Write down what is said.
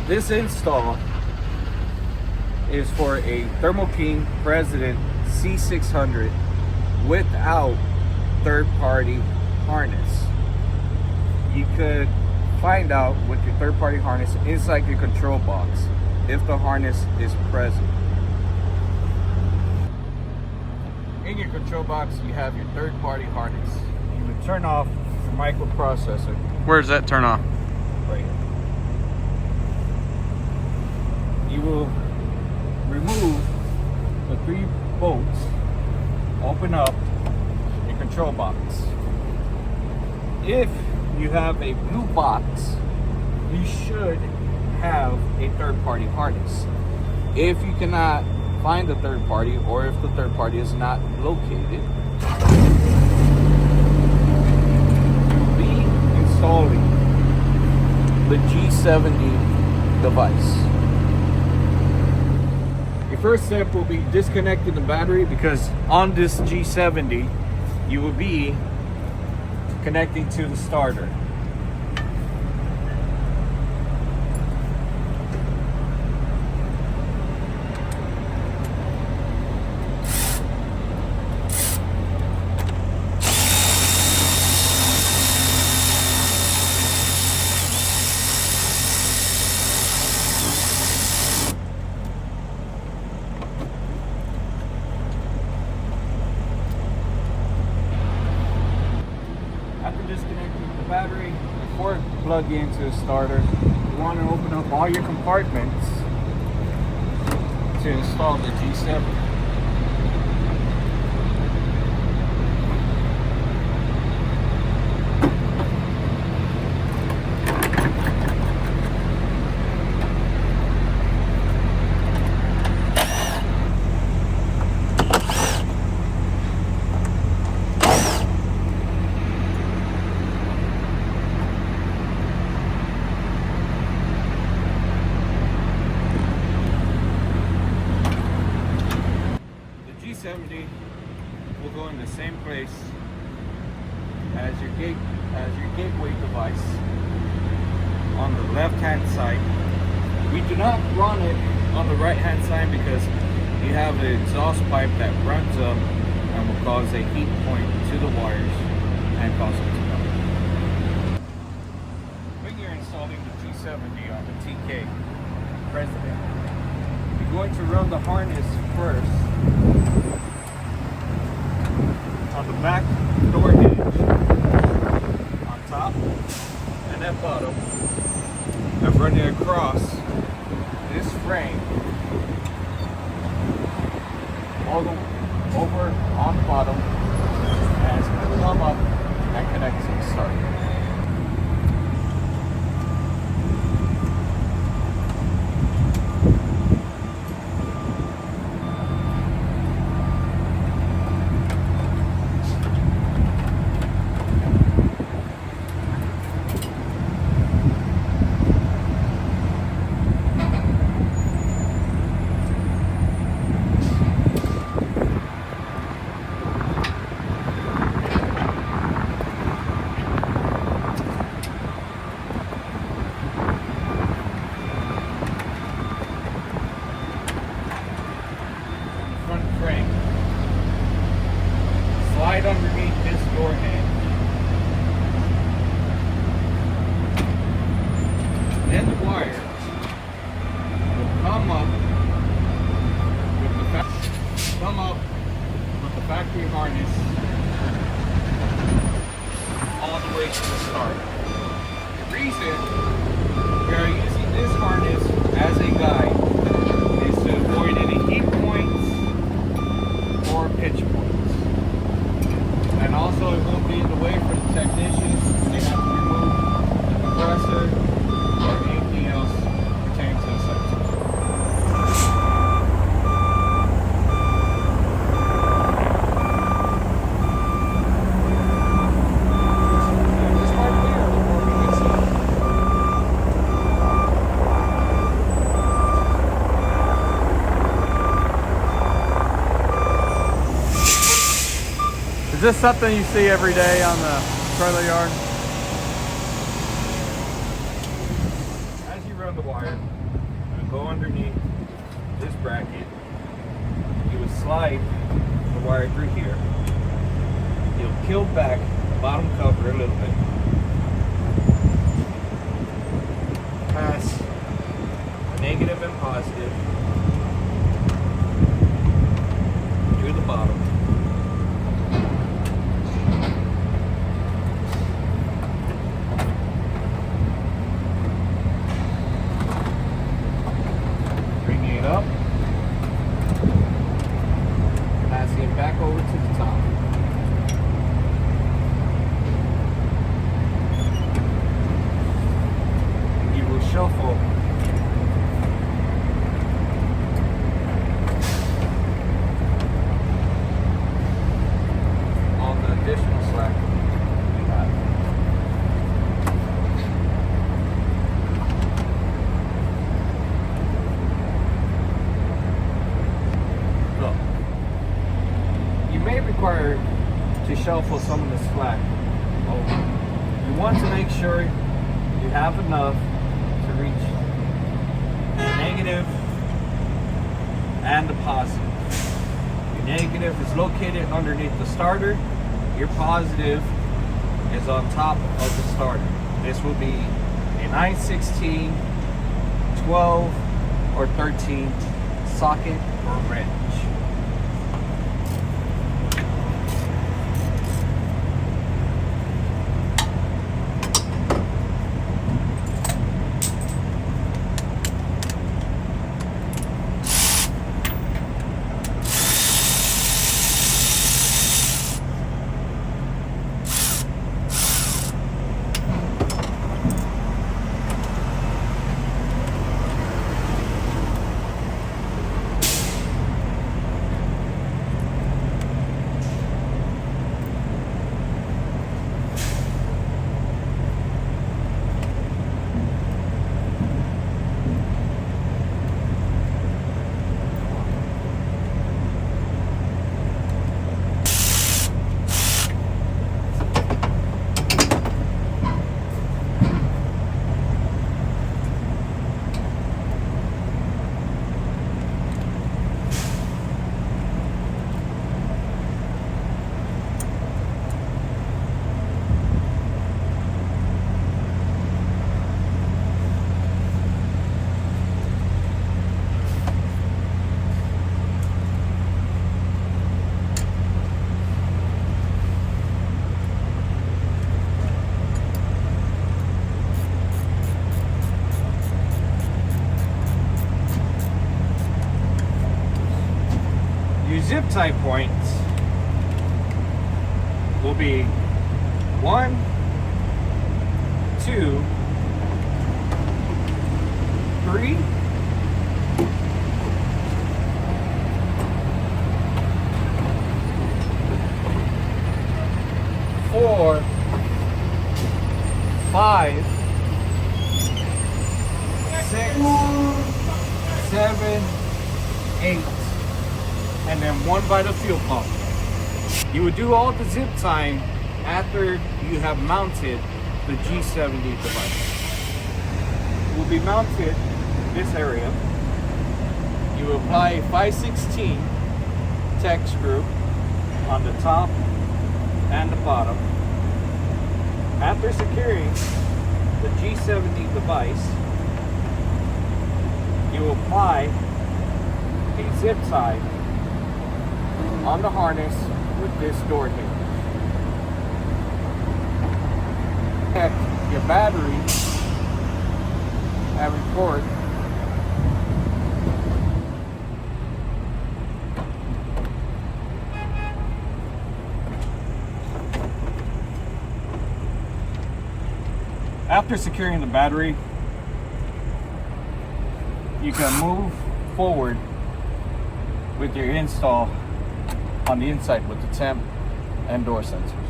This install is for a Thermo King Precedent C600 without third-party harness. You could find out with your third-party harness inside your control box if the harness is present. In your control box, you have your third-party harness. You would turn off your microprocessor. Where does that turn off? Right here. You will remove the 3 bolts, open up your control box. If you have a BlueBox, you should have a third-party harness. If you cannot find the third party, or if the third party is not located, you'll be installing the G70 device. Your first step will be disconnecting the battery, because on this G70 you will be connecting to the starter. After disconnecting the battery, before plugging into the starter, you want to open up all your compartments to install the G70. G70 will go in the same place as your gateway device on the left hand side. We do not run it on the right hand side because you have an exhaust pipe that runs up and will cause a heat point to the wires and cause it to melt. When you're installing the G70 on the TK Precedent, you're going to run the harness first on the back door hinge on top and at bottom, and run it across this frame all over on the bottom, and it's going to come up and connect to the starter. Slide underneath this door hinge. Then the wire will come up with the factory harness all the way to the starter. The reason we are using this harness as a guide is to avoid any heat points or pitch points. And also it won't be in the way for the technicians when they have to remove the compressor or anything else pertaining to the sensor. This part here, the more we can see. Is this something you see every day on the trailer yard? As you run the wire, bracket, you would slide the wire through here. You'll peel back the bottom cover a little bit. Pass the negative and positive through the bottom. Bringing it up. Passing it back over to the top. You will shuffle on the additional slack we have. Look, you may require to shuffle some of the slack over. You want to make sure you have enough to reach the negative and the positive. Your negative is located underneath the starter. Your positive is on top of the starter. This will be a 9/16, 12, or 13 socket or wrench. Your zip tie points will be 1, 2, 3, 4, 5, 6, 7, 8. And then 1 by the fuel pump. You would do all the zip tying after you have mounted the G70 device. It will be mounted in this area. You will apply a 5/16 tech screw on the top and the bottom. After securing the G70 device, you will apply a zip tie on the harness with this door here. Check your battery and record. After securing the battery, you can move forward with your install on the inside with the temp and door sensors.